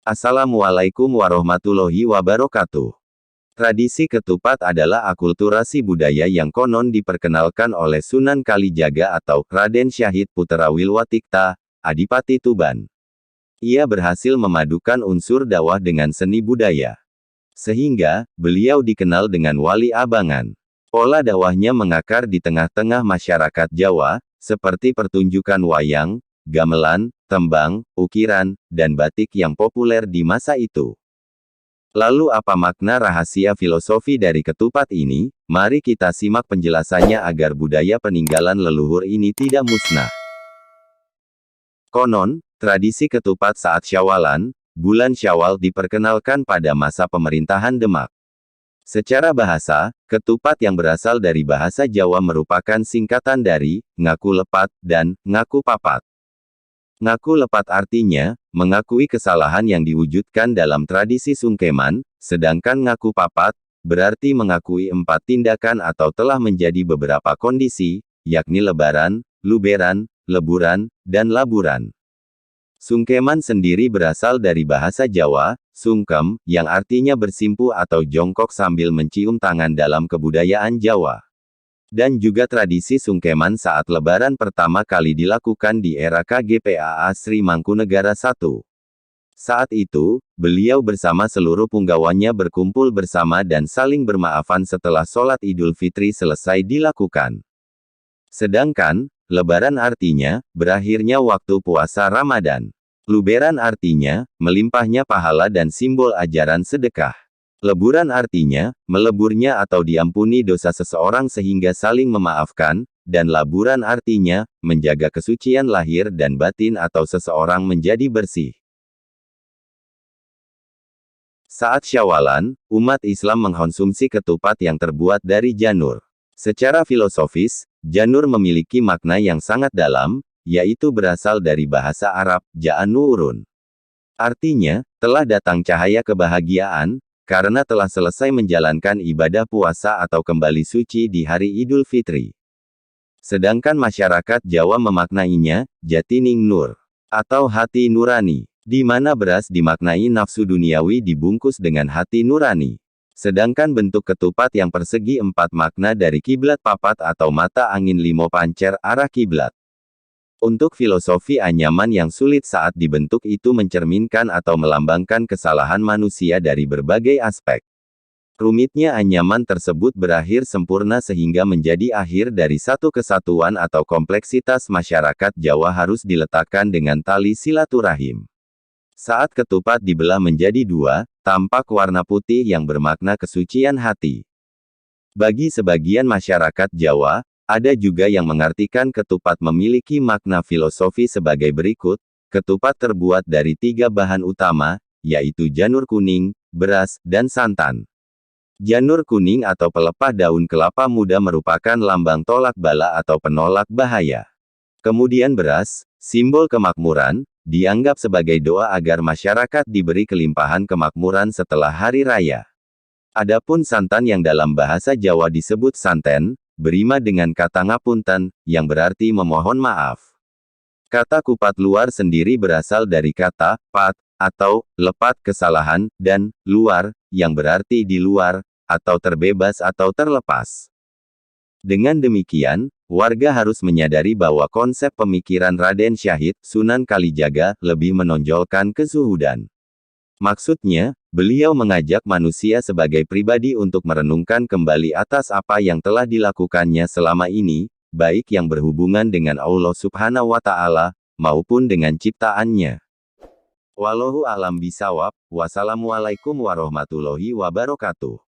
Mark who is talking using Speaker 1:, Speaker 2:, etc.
Speaker 1: Assalamualaikum warahmatullahi wabarakatuh. Tradisi ketupat adalah akulturasi budaya yang konon diperkenalkan oleh Sunan Kalijaga atau Raden Syahid Putera Wilwatikta, Adipati Tuban. Ia berhasil memadukan unsur dakwah dengan seni budaya. Sehingga, beliau dikenal dengan Wali Abangan. Pola dakwahnya mengakar di tengah-tengah masyarakat Jawa, seperti pertunjukan wayang, gamelan, tembang, ukiran, dan batik yang populer di masa itu. Lalu apa makna rahasia filosofi dari ketupat ini? Mari kita simak penjelasannya agar budaya peninggalan leluhur ini tidak musnah. Konon, tradisi ketupat saat Syawalan, bulan Syawal diperkenalkan pada masa pemerintahan Demak. Secara bahasa, ketupat yang berasal dari bahasa Jawa merupakan singkatan dari ngaku lepat dan ngaku papat. Ngaku lepat artinya, mengakui kesalahan yang diwujudkan dalam tradisi sungkeman, sedangkan ngaku papat, berarti mengakui 4 tindakan atau telah menjadi beberapa kondisi, yakni lebaran, luberan, leburan, dan laburan. Sungkeman sendiri berasal dari bahasa Jawa, sungkem, yang artinya bersimpu atau jongkok sambil mencium tangan dalam kebudayaan Jawa. Dan juga tradisi sungkeman saat lebaran pertama kali dilakukan di era KGPAA Sri Mangkunegara I. Saat itu, beliau bersama seluruh punggawannya berkumpul bersama dan saling bermaafan setelah sholat Idul Fitri selesai dilakukan. Sedangkan, lebaran artinya, berakhirnya waktu puasa Ramadan. Luberan artinya, melimpahnya pahala dan simbol ajaran sedekah. Leburan artinya, meleburnya atau diampuni dosa seseorang sehingga saling memaafkan, dan laburan artinya, menjaga kesucian lahir dan batin atau seseorang menjadi bersih. Saat Syawalan, umat Islam mengkonsumsi ketupat yang terbuat dari janur. Secara filosofis, janur memiliki makna yang sangat dalam, yaitu berasal dari bahasa Arab, ja'an-nurun. Artinya, telah datang cahaya kebahagiaan, karena telah selesai menjalankan ibadah puasa atau kembali suci di hari Idul Fitri. Sedangkan masyarakat Jawa memaknainya, jatining nur, atau hati nurani, di mana beras dimaknai nafsu duniawi dibungkus dengan hati nurani. Sedangkan bentuk ketupat yang persegi 4 makna dari kiblat papat atau mata angin limo pancer arah kiblat. Untuk filosofi anyaman yang sulit saat dibentuk itu mencerminkan atau melambangkan kesalahan manusia dari berbagai aspek. Rumitnya anyaman tersebut berakhir sempurna sehingga menjadi akhir dari satu kesatuan atau kompleksitas masyarakat Jawa harus diletakkan dengan tali silaturahim. Saat ketupat dibelah menjadi 2, tampak warna putih yang bermakna kesucian hati. Bagi sebagian masyarakat Jawa, ada juga yang mengartikan ketupat memiliki makna filosofi sebagai berikut, ketupat terbuat dari 3 bahan utama, yaitu janur kuning, beras, dan santan. Janur kuning atau pelepah daun kelapa muda merupakan lambang tolak bala atau penolak bahaya. Kemudian beras, simbol kemakmuran, dianggap sebagai doa agar masyarakat diberi kelimpahan kemakmuran setelah hari raya. Adapun santan yang dalam bahasa Jawa disebut santen, berima dengan kata ngapunten, yang berarti memohon maaf. Kata kupat luar sendiri berasal dari kata, pat, atau, lepat kesalahan, dan, luar, yang berarti di luar, atau terbebas atau terlepas. Dengan demikian, warga harus menyadari bahwa konsep pemikiran Raden Syahid, Sunan Kalijaga, lebih menonjolkan kezuhudan. Maksudnya, beliau mengajak manusia sebagai pribadi untuk merenungkan kembali atas apa yang telah dilakukannya selama ini, baik yang berhubungan dengan Allah Subhanahu wa Ta'ala, maupun dengan ciptaannya. Wallahu a'lam bishawab. Wassalamualaikum warahmatullahi wabarakatuh.